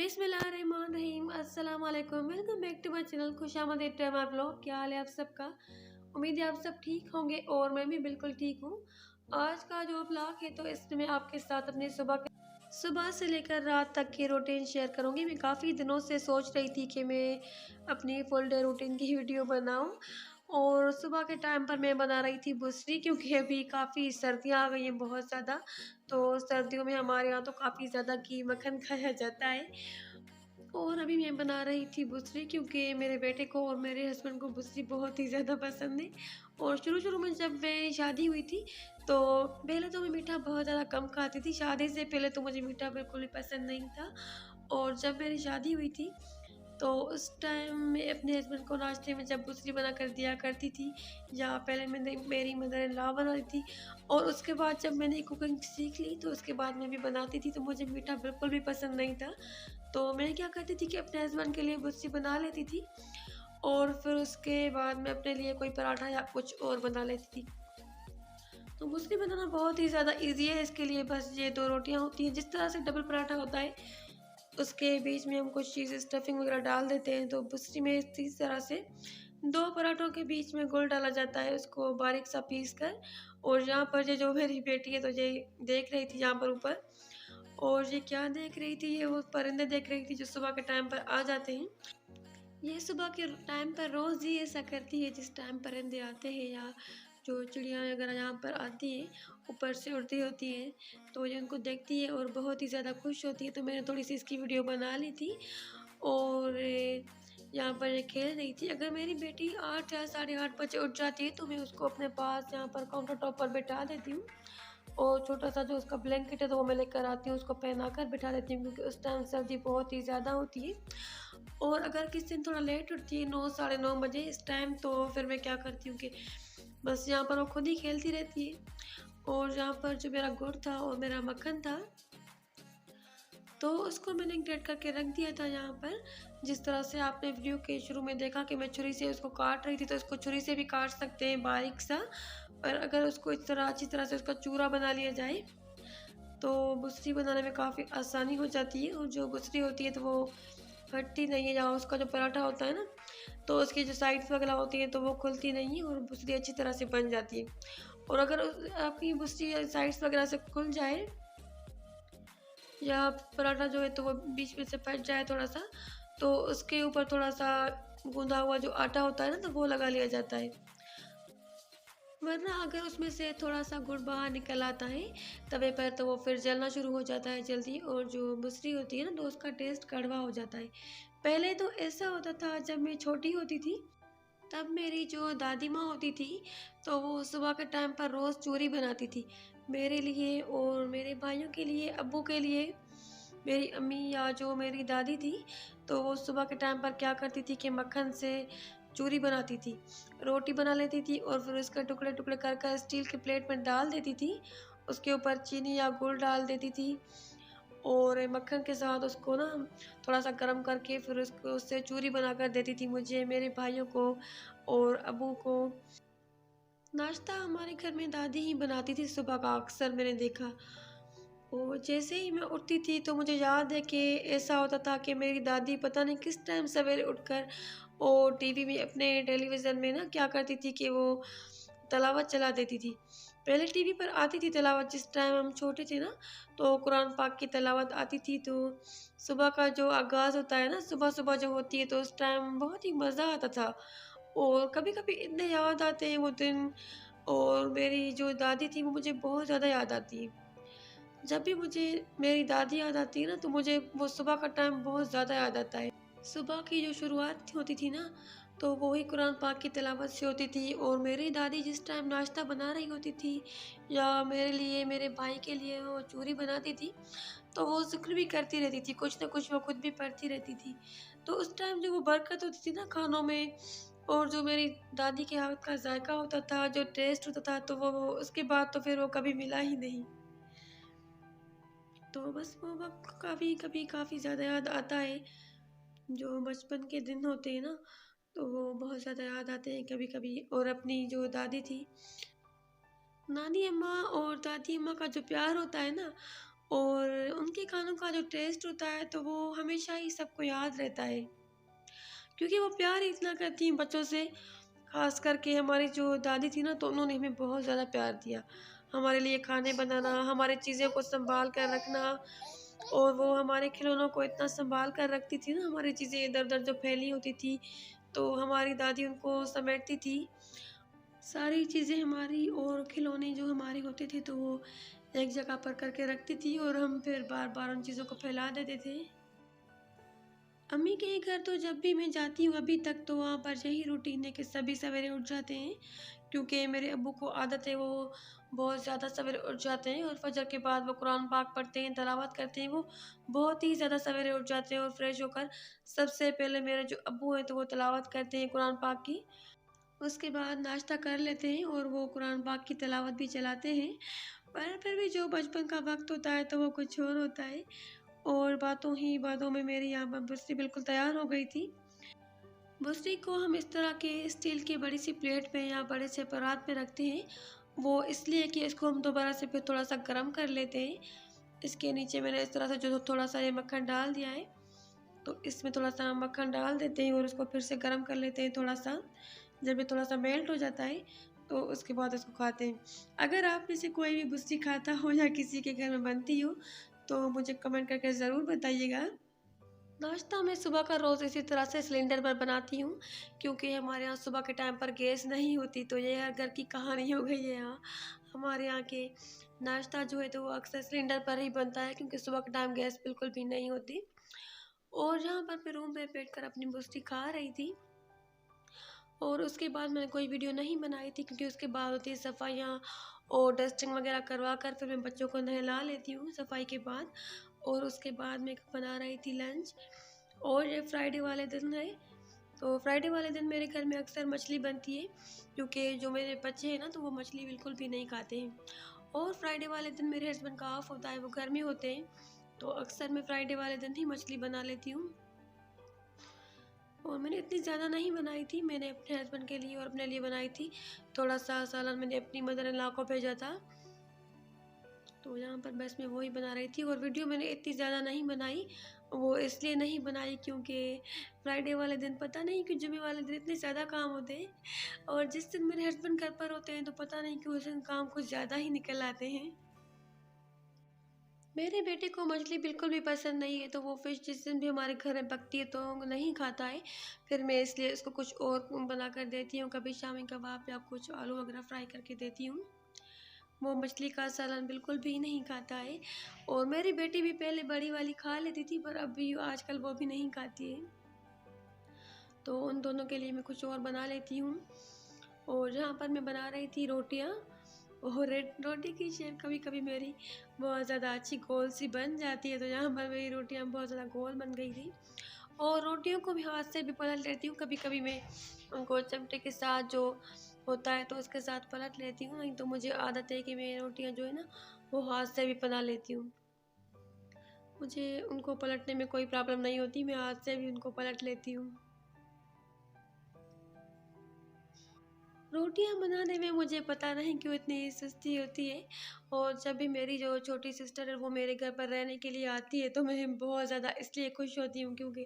बिस्मिल्लाहिर्रहमानिर्रहीम अस्सलाम वालेकुम। Welcome back to my channel खुशामदीद टू माय ब्लॉग। क्या हाल है आप सबका? उम्मीद है आप सब ठीक होंगे और मैं भी बिल्कुल ठीक हूँ। आज का जो ब्लॉग है तो इसमें मैं आपके साथ अपनी सुबह से लेकर रात तक की रूटीन शेयर करूँगी। मैं काफ़ी दिनों से सोच रही थी कि मैं अपनी फुल डे रूटीन की वीडियो बनाऊँ और सुबह के टाइम पर मैं बना रही थी बुसरी, क्योंकि अभी काफ़ी सर्दियाँ आ गई हैं बहुत ज़्यादा। तो सर्दियों में हमारे यहाँ तो काफ़ी ज़्यादा घी मक्खन खाया जाता है और अभी मैं बना रही थी बुसरी, क्योंकि मेरे बेटे को और मेरे हस्बैंड को बुसरी बहुत ही ज़्यादा पसंद है। और शुरू-शुरू में जब मेरी शादी हुई थी, तो पहले तो मैं मीठा बहुत ज़्यादा कम खाती थी। शादी से पहले तो मुझे मीठा बिल्कुल भी पसंद नहीं था और जब मेरी शादी हुई थी, तो उस टाइम मैं अपने हस्बैंड को नाश्ते में जब बुसरी बना कर दिया करती थी, या पहले मैंने मेरी मदर इन लॉ बनाती थी और उसके बाद जब मैंने कुकिंग सीख ली तो उसके बाद मैं भी बनाती थी, तो मुझे मीठा बिल्कुल भी पसंद नहीं था। तो मैं क्या करती थी कि अपने हस्बैंड के लिए बुसरी बना लेती थी और फिर उसके बाद मैं अपने लिए कोई पराठा या कुछ और बना लेती थी। तो बुसरी बनाना बहुत ही ज़्यादा ईज़ी है। इसके लिए बस ये 2 रोटियाँ होती हैं। जिस तरह से डबल पराठा होता है, उसके बीच में हम कुछ चीज़ें स्टफिंग वगैरह डाल देते हैं, तो बुसरी में इस तरह से 2 पराठों के बीच में गुड़ डाला जाता है, उसको बारीक सा पीस कर। और यहाँ पर ये जो मेरी बेटी है तो ये देख रही थी यहाँ पर ऊपर, और ये क्या देख रही थी, ये वो परिंदे देख रही थी जो सुबह के टाइम पर आ जाते हैं। ये सुबह के टाइम पर रोज़ ही ऐसा करती है, जिस टाइम परिंदे आते हैं या जो चिड़िया वगैरह यहाँ पर आती हैं, ऊपर से उड़ती होती हैं, तो ये उनको देखती है और बहुत ही ज़्यादा खुश होती है। तो मैंने थोड़ी सी इसकी वीडियो बना ली थी और यहाँ पर ये खेल रही थी। अगर मेरी बेटी 8 या साढ़े 8 बजे उठ जाती है तो मैं उसको अपने पास यहाँ पर काउंटर टॉप पर बिठा देती हूँ और छोटा-सा जो उसका ब्लैंकेट है तो वो मैं लेकर आती हूँ, उसको पहना कर बिठा देती हूँ, क्योंकि उस टाइम सर्दी बहुत ही ज़्यादा होती है। और अगर किसी दिन थोड़ा लेट उठती है 9 साढ़े 9 बजे इस टाइम, तो फिर मैं क्या करती हूँ कि बस यहाँ पर वो खुद ही खेलती रहती है। और यहाँ पर जो मेरा गुड़ था और मेरा मक्खन था, तो उसको मैंने ग्रेट करके रख दिया था यहाँ पर। जिस तरह से आपने वीडियो के शुरू में देखा कि मैं छुरी से उसको काट रही थी, तो इसको छुरी से भी काट सकते हैं बारीक सा। और अगर उसको इस तरह अच्छी तरह से उसका चूरा बना लिया जाए, तो बुसरी बनाने में काफ़ी आसानी हो जाती है। और जो बुसरी होती है तो वो फटती नहीं है, या उसका जो पराठा होता है ना, तो उसकी जो साइड्स वगैरह होती हैं तो वो खुलती नहीं है और बुसरी अच्छी तरह से बन जाती है। और अगर आपकी बुसरी साइड्स वगैरह से खुल जाए या पराठा जो है तो वो बीच में से फट जाए थोड़ा-सा, तो उसके ऊपर थोड़ा-सा गूँधा हुआ जो आटा होता है ना, तो वो लगा लिया जाता है। वरना अगर उसमें से थोड़ा-सा गुड़ बाहर निकल आता है तवे पर, तो वो फिर जलना शुरू हो जाता है जल्दी, और जो बुसरी होती है ना, तो उसका टेस्ट कड़वा हो जाता है। पहले तो ऐसा होता था जब मैं छोटी होती थी, तब मेरी जो दादी माँ होती थी, तो वो सुबह के टाइम पर रोज़ चूरी बनाती थी, मेरे लिए और मेरे भाइयों के लिए, अब्बू के लिए। मेरी अम्मी या जो मेरी दादी थी, तो वो सुबह के टाइम पर क्या करती थी कि मक्खन से चूरी बनाती थी, रोटी बना लेती थी और फिर उसके टुकड़े-टुकड़े कर कर स्टील के प्लेट में डाल देती थी। उसके ऊपर चीनी या गुड़ डाल देती थी और मक्खन के साथ उसको ना थोड़ा-सा गरम करके फिर उसको उससे चूरी बनाकर देती थी मुझे, मेरे भाइयों को और अब्बू को। नाश्ता हमारे घर में दादी ही बनाती थी सुबह का, अक्सर मैंने देखा। और जैसे ही मैं उठती थी तो मुझे याद है कि ऐसा होता था कि मेरी दादी पता नहीं किस टाइम सवेरे उठकर और टीवी में, अपने टेलीविज़न में ना क्या करती थी कि वो तिलावत चला देती थी। पहले टीवी पर आती थी तिलावत, जिस टाइम हम छोटे थे ना, तो कुरान पाक की तिलावत आती थी। तो सुबह का जो आगाज़ होता है ना, सुबह-सुबह जो होती है, तो उस टाइम बहुत ही मज़ा आता था और कभी-कभी इतने याद आते हैं वो दिन। और मेरी जो दादी थी वो मुझे बहुत ज़्यादा याद आती है। जब भी मुझे मेरी दादी याद आती है ना, तो मुझे वो सुबह का टाइम बहुत ज़्यादा याद आता है। सुबह की जो शुरुआत होती थी ना, तो वो ही कुरान पाक की तिलावत से होती थी। और मेरी दादी जिस टाइम नाश्ता बना रही होती थी या मेरे लिए, मेरे भाई के लिए वो चूरी बनाती थी, तो वो ज़िक्र भी करती रहती थी, कुछ ना कुछ वो खुद भी पढ़ती रहती थी। तो उस टाइम जो वो बरकत होती थी ना खानों में, और जो मेरी दादी के हाथ का जायका होता था, जो टेस्ट होता था, तो वो उसके बाद तो फिर वो कभी मिला ही नहीं। तो बस वो वक़्त कभी-कभी काफ़ी ज़्यादा याद आता है। जो बचपन के दिन होते हैं ना, तो वो बहुत ज़्यादा याद आते हैं कभी-कभी। और अपनी जो दादी थी, नानी अम्मा और दादी अम्मा का जो प्यार होता है ना, और उनके खानों का जो टेस्ट होता है तो वो हमेशा ही सबको याद रहता है, क्योंकि वो प्यार ही इतना करती हैं बच्चों से। ख़ास करके हमारी जो दादी थी ना, तो उन्होंने हमें बहुत ज़्यादा प्यार दिया। हमारे लिए खाने बनाना, हमारी चीज़ों को सँभाल कर रखना, और वो हमारे खिलौनों को इतना सँभाल कर रखती थी ना, हमारी चीज़ें इधर-उधर जो फैली होती थी, तो हमारी दादी उनको समेटती थी। सारी चीज़ें हमारी और खिलौने जो हमारे होते थे, तो वो एक जगह पर करके रखती थी और हम फिर बार-बार उन चीज़ों को फैला देते थे। अम्मी के घर तो जब भी मैं जाती हूँ अभी तक, तो वहाँ पर यही रूटीन है कि सभी सवेरे उठ जाते हैं, क्योंकि मेरे अब्बू को आदत है, वो बहुत ज़्यादा सवेरे उठ जाते हैं और फजर के बाद वो कुरान पाक पढ़ते हैं, तिलावत करते हैं। वो बहुत ही ज़्यादा सवेरे उठ जाते हैं और फ्रेश होकर सबसे पहले मेरे जो अब्बू हैं, तो वो तिलावत करते हैं कुरान पाक की। उसके बाद नाश्ता कर लेते हैं और वो कुरान पाक की तिलावत भी चलाते हैं। पर फिर भी जो बचपन का वक़्त होता है, तो वो कुछ और होता है, और बातों ही बातों में मेरी यहाँ पर बुर्सी बिल्कुल तैयार हो गई थी। बुर्सी को हम इस तरह के स्टील की बड़ी सी प्लेट में या बड़े से परात में रखते हैं। वो इसलिए कि इसको हम दोबारा से फिर थोड़ा-सा गरम कर लेते हैं। इसके नीचे मैंने इस तरह से जो थोड़ा-सा ये मक्खन डाल दिया है, तो इसमें थोड़ा-सा मक्खन डाल देते हैं और उसको फिर से गरम कर लेते हैं थोड़ा-सा। जब ये थोड़ा-सा मेल्ट हो जाता है, तो उसके बाद इसको खाते हैं। अगर आप में से कोई भी बुर्सी खाता हो या किसी के घर में बनती हो, तो मुझे कमेंट करके ज़रूर बताइएगा। नाश्ता मैं सुबह का रोज़ इसी तरह से सिलेंडर पर बनाती हूँ, क्योंकि हमारे यहाँ सुबह के टाइम पर गैस नहीं होती, तो ये हर घर की कहानी हो गई है यहाँ। हमारे यहाँ के नाश्ता जो है, तो वो अक्सर सिलेंडर पर ही बनता है, क्योंकि सुबह के टाइम गैस बिल्कुल भी नहीं होती। और जहाँ पर मैं रूम में बैठ कर अपनी बुर्सी खा रही थी, और उसके बाद मैंने कोई वीडियो नहीं बनाई थी, क्योंकि उसके बाद होती है सफाइयाँ और डस्टिंग वगैरह करवा कर फिर मैं बच्चों को नहला लेती हूँ सफाई के बाद। और उसके बाद मैं बना रही थी लंच। और ये फ्राइडे वाले दिन है, तो फ्राइडे वाले दिन मेरे घर में अक्सर मछली बनती है, क्योंकि जो मेरे बच्चे हैं ना, तो वो मछली बिल्कुल भी नहीं खाते हैं। और फ्राइडे वाले दिन मेरे हस्बैंड का ऑफ होता है, वो घर में होते हैं, तो अक्सर मैं फ्राइडे वाले दिन ही मछली बना लेती हूँ। और मैंने इतनी ज़्यादा नहीं बनाई थी, मैंने अपने हस्बैंड के लिए और अपने लिए बनाई थी। थोड़ा-सा सालन मैंने अपनी मदर इन लॉ को भेजा था, तो यहाँ पर बस मैं वही बना रही थी। और वीडियो मैंने इतनी ज़्यादा नहीं बनाई, वो इसलिए नहीं बनाई क्योंकि फ्राइडे वाले दिन पता नहीं क्यों जुम्मे वाले दिन इतने ज़्यादा काम होते हैं, और जिस दिन मेरे हस्बैंड घर पर होते हैं, तो पता नहीं क्यों उस दिन काम कुछ ज़्यादा ही निकल आते हैं। मेरे बेटे को मछली बिल्कुल भी पसंद नहीं है, तो वो फ़िश जिस दिन भी हमारे घर में पकती है, तो नहीं खाता है। फिर मैं इसलिए उसको कुछ और बना कर देती हूँ, कभी शामी कबाब या कुछ आलू वगैरह फ्राई करके देती हूँ। वो मछली का सालन बिल्कुल भी नहीं खाता है। और मेरी बेटी भी पहले बड़ी वाली खा लेती थी, पर अभी आजकल वो भी नहीं खाती है, तो उन दोनों के लिए मैं कुछ और बना लेती हूँ। और जहाँ पर मैं बना रही थी रोटियाँ, और रेड रोटी की शेप कभी कभी मेरी बहुत ज़्यादा अच्छी गोल सी बन जाती है, तो यहाँ पर मेरी रोटियाँ बहुत ज़्यादा गोल बन गई थी। और रोटियों को भी हाथ से भी पलट लेती हूँ, कभी कभी मैं उनको चमटे के साथ जो होता है, तो उसके साथ पलट लेती हूँ। नहीं तो मुझे आदत है कि मैं रोटियाँ जो है ना, वो हाथ से भी बना लेती हूँ। मुझे उनको पलटने में कोई प्रॉब्लम नहीं होती, मैं हाथ से भी उनको पलट लेती हूँ। रोटियाँ बनाने में मुझे पता नहीं क्यों इतनी सुस्ती होती है। और जब भी मेरी जो छोटी सिस्टर है, वो मेरे घर पर रहने के लिए आती है, तो मैं बहुत ज़्यादा इसलिए खुश होती हूँ, क्योंकि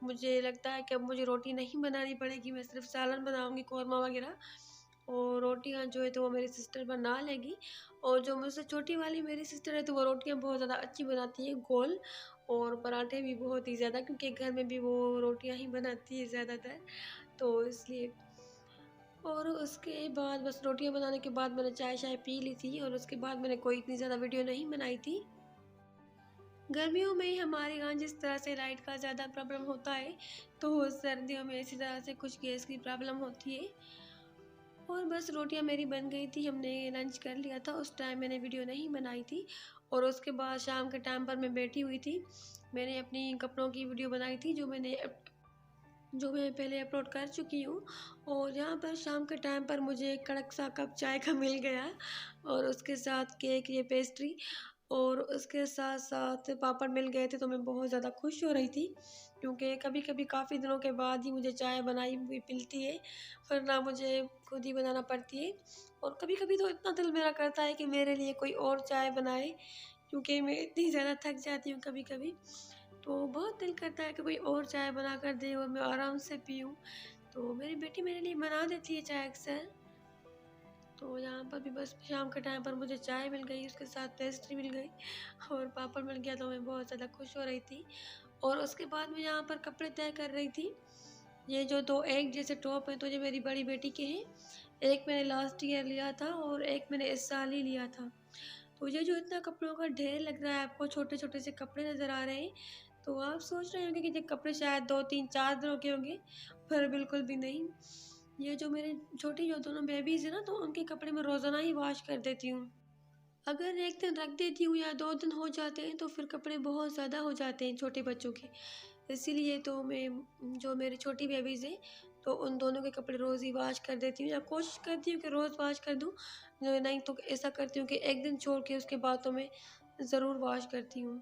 मुझे लगता है कि अब मुझे रोटी नहीं बनानी पड़ेगी, मैं सिर्फ सालन बनाऊँगी, कौरमा वगैरह, और रोटियाँ जो है तो वो मेरी सिस्टर बना लेगी। और जो मुझसे छोटी वाली मेरी सिस्टर है, तो वो रोटियाँ बहुत ज़्यादा अच्छी बनाती है, गोल, और पराठे भी बहुत ही ज़्यादा, क्योंकि घर में भी वो रोटियाँ ही बनाती है ज़्यादातर, तो इसलिए। और उसके बाद बस रोटियां बनाने के बाद मैंने चाय शाय पी ली थी, और उसके बाद मैंने कोई इतनी ज़्यादा वीडियो नहीं बनाई थी। गर्मियों में हमारे यहाँ जिस तरह से लाइट का ज़्यादा प्रॉब्लम होता है, तो सर्दियों में इसी तरह से कुछ गैस की प्रॉब्लम होती है। और बस रोटियां मेरी बन गई थी, हमने लंच कर लिया था, उस टाइम मैंने वीडियो नहीं बनाई थी। और उसके बाद शाम के टाइम पर मैं बैठी हुई थी, मैंने अपनी कपड़ों की वीडियो बनाई थी, जो मैं पहले अपलोड कर चुकी हूँ। और यहाँ पर शाम के टाइम पर मुझे एक कड़क सा कप चाय का मिल गया, और उसके साथ केक, ये पेस्ट्री, और उसके साथ साथ पापड़ मिल गए थे, तो मैं बहुत ज़्यादा खुश हो रही थी, क्योंकि कभी कभी काफ़ी दिनों के बाद ही मुझे चाय बनाई हुई मिलती है, वरना मुझे खुद ही बनाना पड़ती है। और कभी कभी तो इतना दिल मेरा करता है कि मेरे लिए कोई और चाय बनाए, क्योंकि मैं इतनी ज़्यादा थक जाती हूँ कभी कभी। तो बहुत दिल करता है कि कोई और चाय बना कर दे और मैं आराम से पीऊँ। तो मेरी बेटी मेरे लिए बना देती है चाय अक्सर। तो यहाँ पर भी बस शाम के टाइम पर मुझे चाय मिल गई, उसके साथ पेस्ट्री मिल गई और पापड़ मिल गया, तो मैं बहुत ज़्यादा खुश हो रही थी। और उसके बाद मैं यहाँ पर कपड़े तय कर रही थी। ये जो 2 एक जैसे टॉप हैं तो ये मेरी बड़ी बेटी के हैं। एक मैंने लास्ट ईयर लिया था और एक मैंने इस साल ही लिया था। तो ये जो इतना कपड़ों का ढेर लग रहा है, आपको छोटे-छोटे से कपड़े नज़र आ रहे हैं, तो आप सोच रहे होंगे कि ये कपड़े शायद 2, 3, 4 दिनों के होंगे, पर बिल्कुल भी नहीं। ये जो मेरे छोटी जो दोनों बेबीज़ हैं ना, तो उनके कपड़े मैं रोज़ाना ही वॉश कर देती हूँ। अगर 1 दिन रख देती हूँ या 2 दिन हो जाते हैं तो फिर कपड़े बहुत ज़्यादा हो जाते हैं छोटे बच्चों के। इसीलिए तो मैं जो मेरी छोटी बेबीज़ हैं तो उन दोनों के कपड़े रोज़ ही वॉश कर देती हूँ या कोशिश करती हूँ कि रोज़ वॉश कर दूँ। नहीं तो ऐसा करती हूँ कि 1 दिन छोड़ के उसके बाद तो मैं ज़रूर वॉश करती हूँ।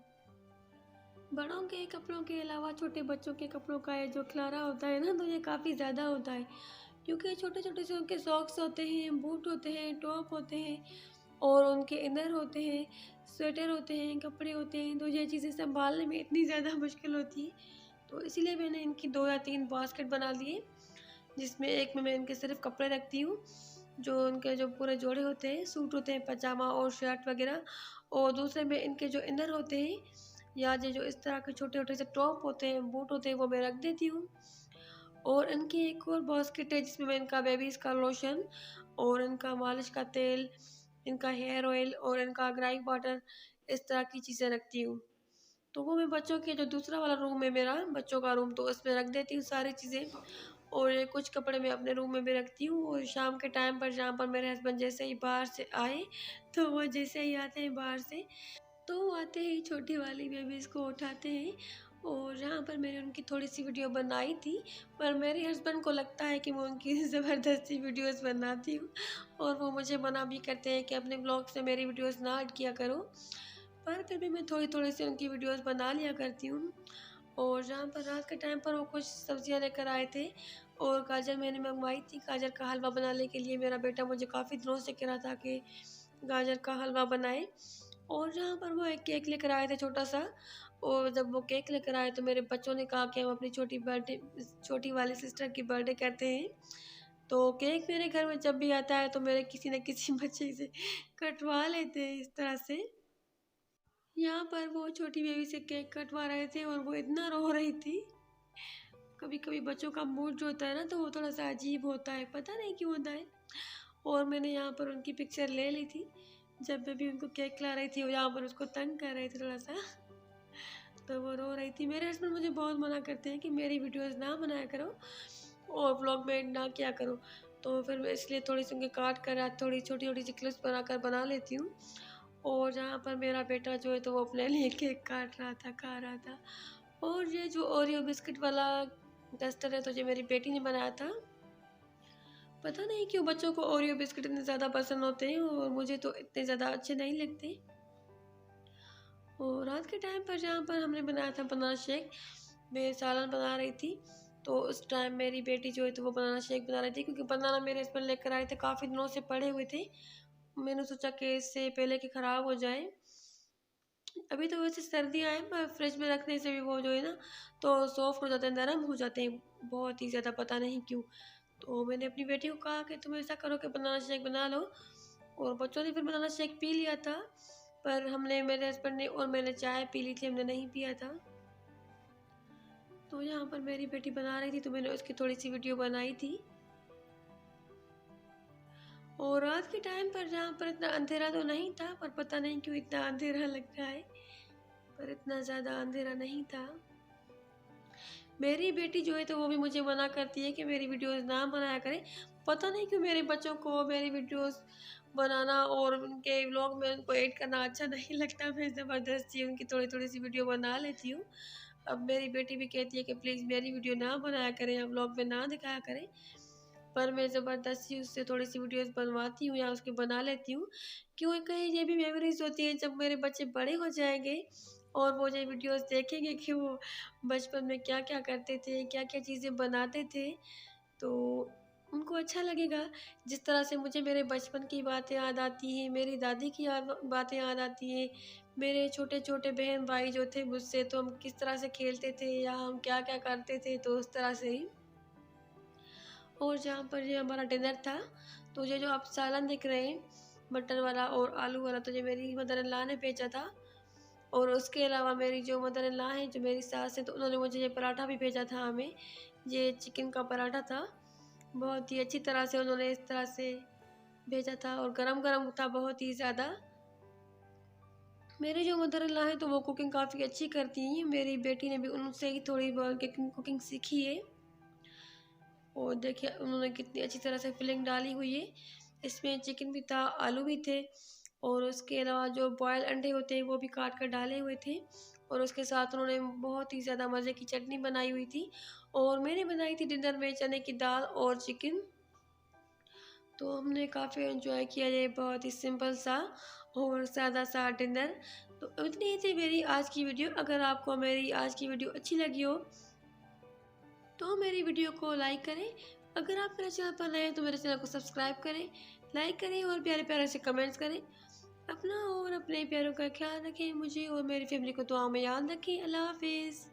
बड़ों के कपड़ों के अलावा छोटे बच्चों के कपड़ों का ये जो खिलारा होता है ना, तो ये काफ़ी ज़्यादा होता है। क्योंकि छोटे-छोटे से उनके सॉक्स होते हैं, बूट होते हैं, टॉप होते हैं और उनके इनर होते हैं, स्वेटर होते हैं, कपड़े होते हैं, तो ये चीज़ें सँभालने में इतनी ज़्यादा मुश्किल होती है। तो इसीलिए मैंने इनकी 2 या 3 बास्केट बना लिए, जिसमें एक में मैं इनके सिर्फ़ कपड़े रखती हूँ, जो उनके जो पूरे जोड़े होते हैं, सूट होते हैं, पजामा और शर्ट वग़ैरह, और दूसरे में इनके जो इनर होते हैं या ये जो इस तरह के छोटे-छोटे से टॉप होते हैं, बूट होते हैं, वो मैं रख देती हूँ। और इनकी एक और बास्केट है जिसमें मैं इनका बेबीज़ का लोशन और इनका मालिश का तेल, इनका हेयर ऑयल और इनका ग्राइप वाटर, इस तरह की चीज़ें रखती हूँ। तो वो मैं बच्चों के जो दूसरा वाला रूम है मेरा, बच्चों का रूम, तो उसमें रख देती हूँ सारी चीज़ें। और ये कुछ कपड़े मैं अपने रूम में भी रखती हूँ और शाम के टाइम पर जहाँ पर मेरे हस्बैंड जैसे ही बाहर से आए, तो वो जैसे ही आते हैं बाहर से, तो वो आते ही छोटी वाली बेबीज़ को उठाते हैं। और यहाँ पर मैंने उनकी थोड़ी-सी वीडियो बनाई थी, पर मेरे हस्बैंड को लगता है कि मैं उनकी ज़बरदस्ती वीडियोज़ बनाती हूँ और वो मुझे मना भी करते हैं कि अपने ब्लॉग्स में मेरी वीडियोज़ ना ऐड किया करो। पर फिर भी मैं थोड़ी-थोड़ी सी उनकी वीडियोज़ बना लिया करती हूँ। और जहाँ पर रात के टाइम पर वो कुछ सब्जियाँ लेकर आए थे और गाजर मैंने मंगवाई थी, गाजर का हलवा बनाने के लिए मेरा बेटा मुझे काफ़ी दिनों से कह रहा था कि गाजर का हलवा बनाएँ। और जहाँ पर वो एक केक लेकर आए थे छोटा-सा, और जब वो केक लेकर आए तो मेरे बच्चों ने कहा कि हम अपनी छोटी वाली सिस्टर की बर्थडे करते हैं। तो केक मेरे घर में जब भी आता है तो मेरे किसी न किसी बच्चे से कटवा लेते हैं इस तरह से। यहाँ पर वो छोटी बेबी से केक कटवा रहे थे और वो इतना रो रही थी। कभी-कभी बच्चों का मूड जो होता है ना, तो वो थोड़ा-सा अजीब होता है, पता नहीं क्यों होता है। और मैंने यहाँ पर उनकी पिक्चर ले ली थी, जब मैं भी उनको केक खिला रही थी और यहाँ पर उसको तंग कर रही थी थोड़ा-सा, तो वो रो रही थी। मेरे हस्बैंड मुझे बहुत मना करते हैं कि मेरी वीडियोज़ ना बनाया करो और व्लॉग में ना किया करो। तो फिर मैं इसलिए थोड़ी-सी उनके काट कर थोड़ी छोटी-छोटी सी क्लिप्स बनाकर बना लेती हूँ। और जहाँ पर मेरा बेटा जो है तो वो अपने लिए केक काट रहा था, खा रहा था। और ये जो ओरियो बिस्किट वाला डस्टर है तो ये मेरी बेटी ने बनाया था। पता नहीं क्यों बच्चों को ओरियो बिस्किट इतने ज़्यादा पसंद होते हैं और मुझे तो इतने ज़्यादा अच्छे नहीं लगते। और रात के टाइम पर जहाँ पर हमने बनाया था बनाना शेक, मैं सालन बना रही थी, तो उस टाइम मेरी बेटी जो है तो वो बनाना शेक बना रही थी, क्योंकि बनाना मेरे हस्बैंड लेकर आए थे, काफ़ी दिनों से पड़े हुए थे। मैंने सोचा कि इससे पहले कि ख़राब हो जाए, अभी तो वैसे सर्दियाँ हैं पर फ्रिज में रखने से भी वो जो है ना, तो सॉफ्ट हो जाते हैं, नरम हो जाते हैं बहुत ही ज़्यादा, पता नहीं क्यों। तो मैंने अपनी बेटी को कहा कि तुम ऐसा करो कि बनाना शेक बना लो, और बच्चों ने फिर बनाना शेक पी लिया था। पर हमने, मेरे हस्बैंड ने और मैंने चाय पी ली थी, हमने नहीं पिया था। तो यहाँ पर मेरी बेटी बना रही थी तो मैंने उसकी थोड़ी-सी वीडियो बनाई थी। और रात के टाइम पर जहाँ पर इतना अंधेरा तो नहीं था, पर पता नहीं क्यों इतना अंधेरा लग रहा है, पर इतना ज़्यादा अंधेरा नहीं था। मेरी बेटी जो है तो वो भी मुझे मना करती है कि मेरी वीडियोज़ ना बनाया करें। पता नहीं क्यों मेरे बच्चों को मेरी वीडियोज़ बनाना और उनके व्लॉग में उनको एड करना अच्छा नहीं लगता। मैं ज़बरदस्ती उनकी थोड़ी-थोड़ी सी वीडियो बना लेती हूँ। अब मेरी बेटी भी कहती है कि प्लीज़ मेरी वीडियो ना बनाया करें या व्लॉग में ना दिखाया करें। पर मैं ज़बरदस्ती उससे थोड़ी-सी वीडियोज़ बनवाती हूँ या उसकी बना लेती हूँ। क्यों, कहीं ये भी मेमोरीज़ होती हैं जब मेरे बच्चे बड़े हो जाएँगे और वो ये वीडियोज़ देखेंगे कि वो बचपन में क्या-क्या करते थे, क्या-क्या चीज़ें बनाते थे, तो उनको अच्छा लगेगा। जिस तरह से मुझे मेरे बचपन की बातें याद आती हैं, मेरी दादी की याद बातें याद आती हैं, मेरे छोटे छोटे बहन भाई जो थे मुझसे, तो हम किस तरह से खेलते थे या हम क्या क्या करते थे, तो उस तरह से ही। और जहाँ पर ये हमारा डिनर था, तो ये जो आप सालन देख रहे हैं मटर वाला और आलू वाला, तो ये मेरी मदर इन लॉ ने भेजा था। और उसके अलावा मेरी जो मदर इन लॉ है, जो मेरी सास है, तो उन्होंने मुझे ये पराठा भी भेजा था हमें। ये चिकन का पराठा था, बहुत ही अच्छी तरह से उन्होंने इस तरह से भेजा था और गरम गरम था बहुत ही ज़्यादा। मेरी जो मदर इन लॉ है, तो वो कुकिंग काफ़ी अच्छी करती हैं। मेरी बेटी ने भी उनसे ही थोड़ी बहुत कुकिंग सीखी है। और देखिए उन्होंने कितनी अच्छी तरह से फिलिंग डाली हुई है। इसमें चिकन भी था, आलू भी थे, और उसके अलावा जो बॉयल अंडे होते हैं वो भी काट कर डाले हुए थे। और उसके साथ उन्होंने बहुत ही ज़्यादा मज़े की चटनी बनाई हुई थी। और मैंने बनाई थी डिनर में चने की दाल और चिकन। तो हमने काफ़ी एंजॉय किया, ये बहुत ही सिंपल सा और सादा सा डिनर। तो इतनी ही थी मेरी आज की वीडियो। अगर आपको मेरी आज की वीडियो अच्छी लगी हो, तो मेरी वीडियो को लाइक करें। अगर आप मेरे चैनल पर नए हैं, तो मेरे चैनल को सब्सक्राइब करें, लाइक करें और प्यारे प्यारे से कमेंट्स करें। अपना और अपने प्यारों का ख्याल रखें। मुझे और मेरी फैमिली को दुआ में याद रखें। अल्लाह हाफिज़।